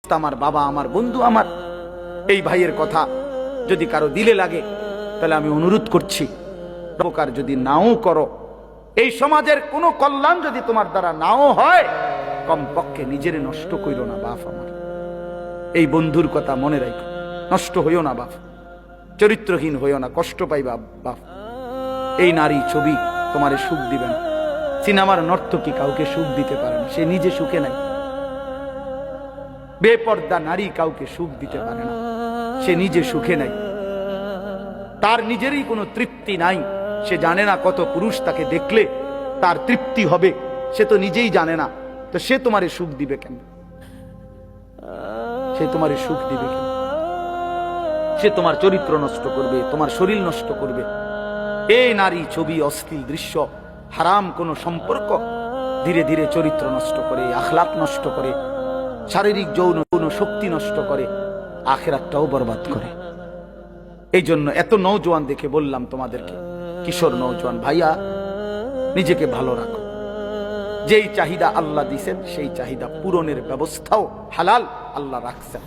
দোস্ত আমার, বাবা আমার, বন্ধু আমার, এই ভাইয়ের কথা যদি কারো দিলে লাগে তাহলে আমি অনুরোধ করছি, উপকার যদি নাও করো, এই সমাজের কোনো কল্যাণ যদি তোমার দ্বারা নাও হয়, কমপক্ষে নিজের নষ্ট কইরো না বাপ আমার। এই বন্ধুর কথা মনে রাখো, নষ্ট হইও না বাপ, চরিত্রহীন হইও না, কষ্ট পাইবা বাপ। এই নারী ছবি তোমারে সুখ দিবে না। সিনেমার নর্তকী কাউকে সুখ দিতে পারে না, সে নিজে সুখে নাই। বেপর্দা নারী কাউকে সুখ দিতে পারে না, সে নিজে সুখে নাই। তার নিজেরই কোনো তৃপ্তি নাই, সে জানে না কত পুরুষ তাকে দেখলে তার তৃপ্তি হবে, সে তো নিজেই জানে না। তো সে তোমারে সুখ দিবে কেন? সে তোমারে সুখ দিবে কেন? সে তোমার চরিত্র নষ্ট করবে, তোমার শরীর নষ্ট করবে। এই নারী ছবি, অশ্লীল দৃশ্য, হারাম কোনো সম্পর্ক ধীরে ধীরে চরিত্র নষ্ট করে, আখলাক নষ্ট করে, শারীরিক যৌন শক্তি নষ্ট করে, আখিরাতটাও বরবাদ করে। এই জন্য এত নওজোয়ান দেখে বললাম তোমাদেরকে, কিশোর নওজোয়ান ভাইয়া, নিজেকে ভালো রাখো। যেই চাহিদা আল্লাহ দিছেন সেই চাহিদা পূরণের ব্যবস্থাও হালাল আল্লাহ রাখছেন।